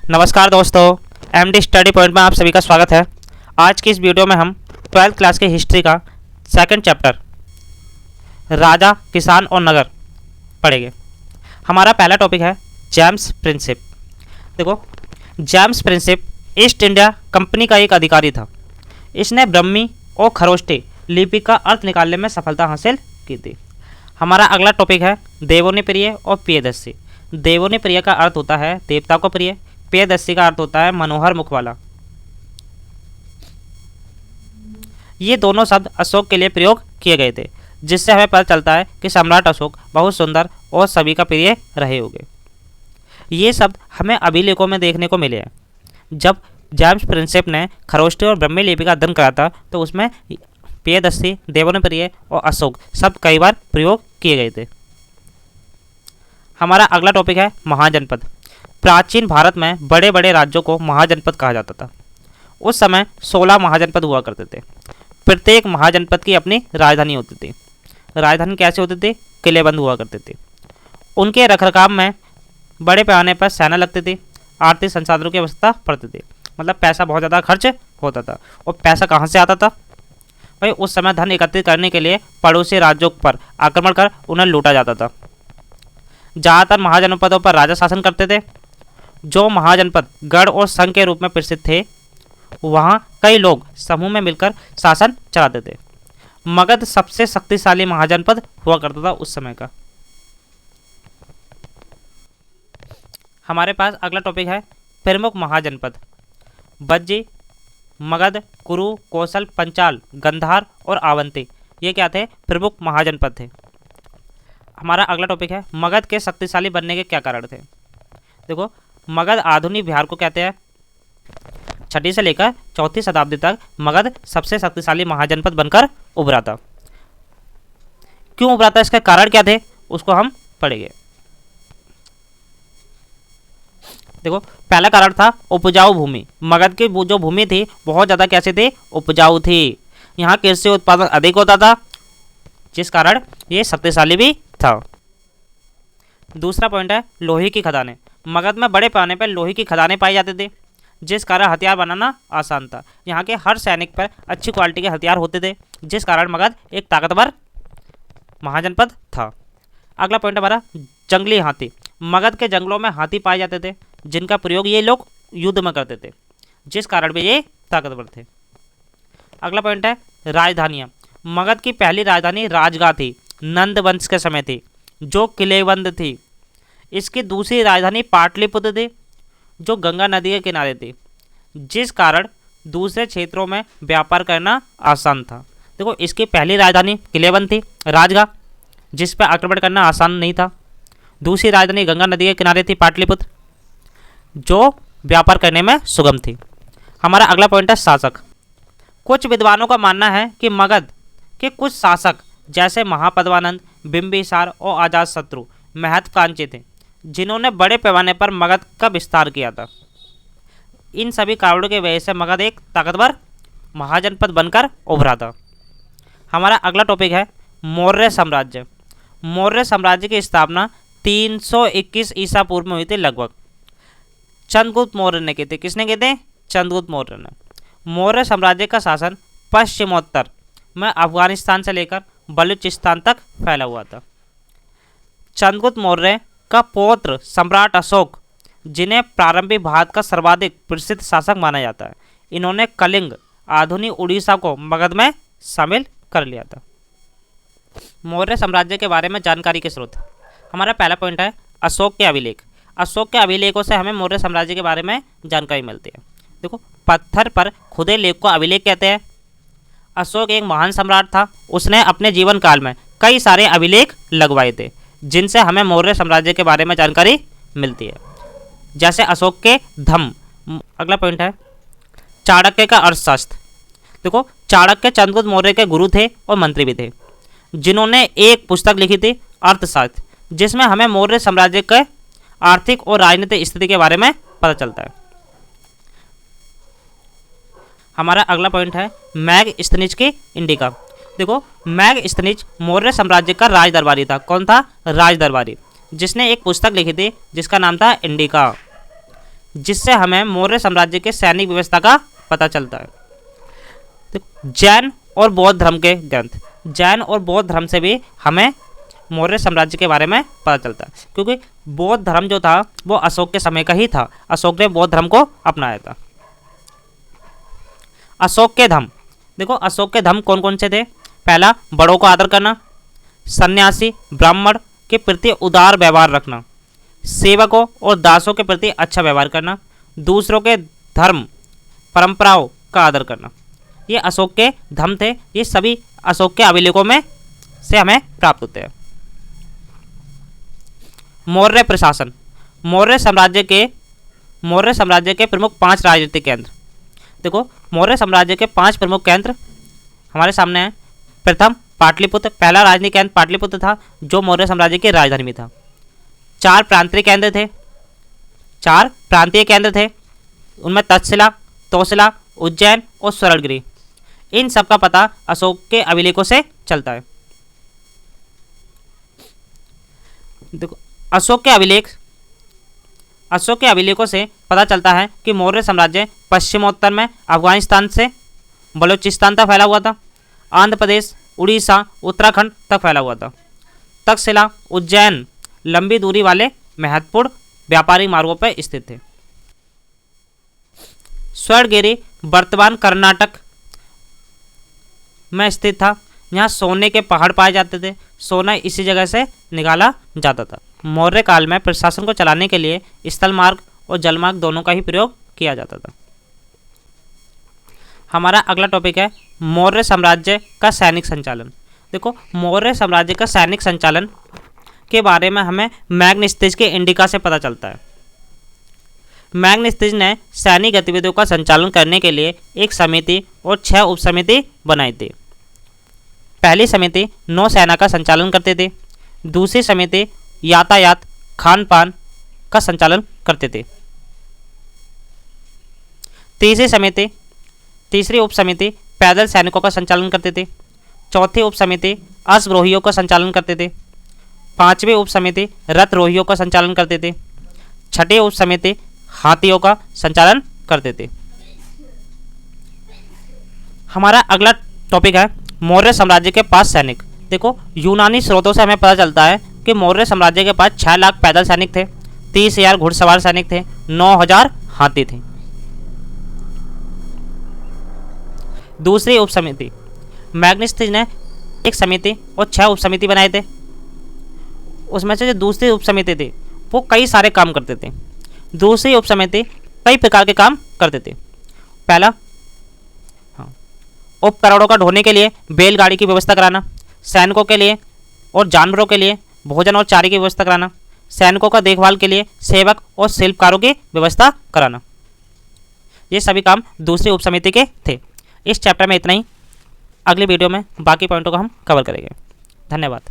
नमस्कार दोस्तों, MD study point में आप सभी का स्वागत है। आज की इस वीडियो में हम 12th क्लास के हिस्ट्री का सेकंड चैप्टर राजा, किसान और नगर पढ़ेंगे। हमारा पहला टॉपिक है जेम्स प्रिंसेप। देखो, James Prinsep east India company का एक अधिकारी था। इसने ब्रह्मी और खरोष्टी लिपि का अर्थ निकालने में सफलता हासिल की थी। हमारा अगला टॉपिक है देवों प्रिय और प्रियदर्शी। देवों प्रिय का अर्थ होता है देवता को प्रिय, प्रियदर्शी का अर्थ होता है मनोहर मुख वाला। ये दोनों शब्द अशोक के लिए प्रयोग किए गए थे, जिससे हमें पता चलता है कि सम्राट अशोक बहुत सुंदर और सभी का प्रिय रहे होंगे। ये शब्द हमें अभिलेखों में देखने को मिले हैं। जब जेम्स प्रिंसेप ने खरोष्टी और ब्रह्मी लिपि का अध्ययन करा था तो उसमें प्रियदर्शी, देवों प्रिय और अशोक शब्द कई बार प्रयोग किए गए थे। हमारा अगला टॉपिक है महाजनपद। प्राचीन भारत में बड़े बड़े राज्यों को महाजनपद कहा जाता था। उस समय 16 महाजनपद हुआ करते थे। प्रत्येक महाजनपद की अपनी राजधानी होती थी। राजधानी कैसे होती थी? किलेबंद हुआ करते थे। उनके रखरखाव में बड़े पैमाने पर सेना लगती थी। आर्थिक संसाधनों की आवश्यकता पड़ती थी, मतलब पैसा बहुत ज़्यादा खर्च होता था। और पैसा कहाँ से आता था भाई? उस समय धन एकत्रित करने के लिए पड़ोसी राज्यों पर आक्रमण कर उन्हें लूटा जाता था। ज़्यादातर महाजनपदों पर राजा शासन करते थे। जो महाजनपद गढ़ और संघ के रूप में प्रसिद्ध थे, वहाँ कई लोग समूह में मिलकर शासन चलाते थे। मगध सबसे शक्तिशाली महाजनपद हुआ करता था उस समय का। हमारे पास अगला टॉपिक है प्रमुख महाजनपद। बज्जी, मगध, कुरु, कौशल, पंचाल, गंधार और आवंती, ये क्या थे? प्रमुख महाजनपद थे। हमारा अगला टॉपिक है मगध के शक्तिशाली बनने के क्या कारण थे। देखो, मगध आधुनिक बिहार को कहते हैं। 6वीं से लेकर 4वीं शताब्दी तक मगध सबसे शक्तिशाली महाजनपद बनकर उभरा था। क्यों उभरा था, इसके कारण क्या थे, उसको हम पढ़ेंगे। देखो, पहला कारण था उपजाऊ भूमि। मगध की जो भूमि थी बहुत ज़्यादा कैसे थी? उपजाऊ थी। यहाँ कृषि उत्पादन अधिक होता था, जिस कारण ये शक्तिशाली भी था। दूसरा पॉइंट है लोहे की खदानें। मगध में बड़े पैमाने पर लोहे की खदानें पाई जाती थी, जिस कारण हथियार बनाना आसान था। यहाँ के हर सैनिक पर अच्छी क्वालिटी के हथियार होते थे, जिस कारण मगध एक ताकतवर महाजनपद था। अगला पॉइंट हमारा जंगली हाथी। मगध के जंगलों में हाथी पाए जाते थे, जिनका प्रयोग ये लोग युद्ध में करते थे, जिस कारण भी ये ताकतवर थे। अगला पॉइंट है राजधानियाँ। मगध की पहली राजधानी राजगाह थी, नंद वंश के समय थी, जो किलेबंद थी। इसकी दूसरी राजधानी पाटलिपुत्र थी, जो गंगा नदी के किनारे थी, जिस कारण दूसरे क्षेत्रों में व्यापार करना आसान था। देखो, इसकी पहली राजधानी किलेबंद थी, राजगाह, जिस पर आक्रमण करना आसान नहीं था। दूसरी राजधानी गंगा नदी के किनारे थी, पाटलिपुत्र, जो व्यापार करने में सुगम थी। हमारा अगला पॉइंट है शासक। कुछ विद्वानों का मानना है कि मगध के कुछ शासक जैसे महापद्मानंद, बिंबिसार और अजातशत्रु महत्वाकांक्षी थे, जिन्होंने बड़े पैमाने पर मगध का विस्तार किया था। इन सभी कारणों की वजह से मगध एक ताकतवर महाजनपद बनकर उभरा था। हमारा अगला टॉपिक है मौर्य साम्राज्य। मौर्य साम्राज्य की स्थापना 321 ईसा पूर्व में हुई थी लगभग। चंद्रगुप्त मौर्य ने की थी। किसने की थी? चंद्रगुप्त मौर्य ने। मौर्य साम्राज्य का शासन पश्चिमोत्तर में अफगानिस्तान से लेकर बलूचिस्तान तक फैला हुआ था। चंद्रगुप्त मौर्य का पौत्र सम्राट अशोक, जिन्हें प्रारंभिक भारत का सर्वाधिक प्रसिद्ध शासक माना जाता है, इन्होंने कलिंग, आधुनिक उड़ीसा को मगध में शामिल कर लिया था। मौर्य साम्राज्य के बारे में जानकारी के स्रोत। हमारा पहला पॉइंट है अशोक के अभिलेख। अशोक के अभिलेखों से हमें मौर्य साम्राज्य के बारे में जानकारी मिलती है। देखो, पत्थर पर खुदे लेख को अभिलेख कहते हैं। अशोक एक महान सम्राट था। उसने अपने जीवन काल में कई सारे अभिलेख लगवाए थे, जिनसे हमें मौर्य साम्राज्य के बारे में जानकारी मिलती है, जैसे अशोक के धम्म। अगला पॉइंट है चाणक्य का अर्थशास्त्र। देखो, चाणक्य चंद्रगुप्त मौर्य के गुरु थे और मंत्री भी थे, जिन्होंने एक पुस्तक लिखी थी अर्थशास्त्र, जिसमें हमें मौर्य साम्राज्य के आर्थिक और राजनीतिक स्थिति के बारे में पता चलता है। हमारा अगला पॉइंट है मैगस्थनीज की इंडिका। देखो, मैगस्थनीज मौर्य साम्राज्य का राज दरबारी था। कौन था? राज दरबारी, जिसने एक पुस्तक लिखी थी जिसका नाम था इंडिका। जिससे हमें मौर्य साम्राज्य के सैनिक व्यवस्था का पता चलता है। तो जैन और बौद्ध धर्म के ग्रंथ, जैन और बौद्ध धर्म से भी हमें मौर्य साम्राज्य के बारे में पता चलता है, क्योंकि बौद्ध धर्म जो था वो अशोक के समय का ही था। अशोक ने बौद्ध धर्म को अपनाया था। अशोक के धर्म, देखो अशोक के धर्म कौन कौन से थे। पहला, बड़ों को आदर करना, सन्यासी ब्राह्मण के प्रति उदार व्यवहार रखना, सेवकों और दासों के प्रति अच्छा व्यवहार करना, दूसरों के धर्म परंपराओं का आदर करना। ये अशोक के धर्म थे। ये सभी अशोक के अभिलेखों में से हमें प्राप्त होते हैं। मौर्य प्रशासन, मौर्य साम्राज्य के प्रमुख 5 राजनीतिक केंद्र। देखो मौर्य साम्राज्य के 5 प्रमुख केंद्र हमारे सामने हैं। प्रथम, पाटलिपुत्र, पहला राजनीतिक केंद्र पाटलिपुत्र था, जो मौर्य साम्राज्य की राजधानी में था। 4 प्रांतीय केंद्र थे, उनमें तक्षशिला, तोशिला, उज्जैन और स्वर्णगिरी। इन सब का पता अशोक के अभिलेखों से चलता है। देखो अशोक के अभिलेखों से पता चलता है कि मौर्य साम्राज्य पश्चिमोत्तर में अफगानिस्तान से बलूचिस्तान तक फैला हुआ था। आंध्र प्रदेश, उड़ीसा, उत्तराखंड तक फैला हुआ था। तक्षशिला, उज्जैन लंबी दूरी वाले महत्वपूर्ण व्यापारिक मार्गों पर स्थित थे। स्वर्णगिरी वर्तमान कर्नाटक में स्थित था। यहाँ सोने के पहाड़ पाए जाते थे। सोना इसी जगह से निकाला जाता था। मौर्य काल में प्रशासन को चलाने के लिए स्थल मार्ग और जलमार्ग दोनों का ही प्रयोग किया जाता था। हमारा अगला टॉपिक है मौर्य साम्राज्य का सैनिक संचालन। देखो मौर्य साम्राज्य का सैनिक संचालन के बारे में हमें मैग्नेस्थिज के इंडिका से पता चलता है। मैग्नेस्थिज ने सैनिक गतिविधियों का संचालन करने के लिए एक समिति और 6 उपसमिति बनाई थी। पहली समिति नौसेना का संचालन करते थे। दूसरी समिति यातायात, खान पान का संचालन करते थे। तीसरी उपसमिति पैदल सैनिकों का संचालन करते थे। चौथी उपसमिति अश्वरोहियों का संचालन करते थे। 5वीं उपसमिति रथरोहियों का संचालन करते थे। 6ठी उपसमिति हाथियों का संचालन करते थे। हमारा अगला टॉपिक है मौर्य साम्राज्य के 5 सैनिक। देखो यूनानी स्रोतों से हमें पता चलता है कि मौर्य साम्राज्य के पास 6 लाख पैदल सैनिक थे, 30,000 घुड़सवार सैनिक थे, 9,000 हाथी थे। दूसरी उपसमिति मैग्नेस्थिज ने एक समिति और 6 उपसमिति बनाए थे। उसमें से जो दूसरी उपसमिति थी वो कई सारे काम करते थे। दूसरी उपसमिति कई प्रकार के काम करते थे। पहला, उपकरणों का ढोने के लिए बैलगाड़ी की व्यवस्था कराना, सैनिकों के लिए और जानवरों के लिए भोजन और चारे की व्यवस्था कराना, सैनिकों का देखभाल के लिए सेवक और शिल्पकारों की व्यवस्था कराना। ये सभी काम दूसरी उपसमिति के थे। इस चैप्टर में इतना ही। अगले वीडियो में बाकी पॉइंटों को हम कवर करेंगे। धन्यवाद।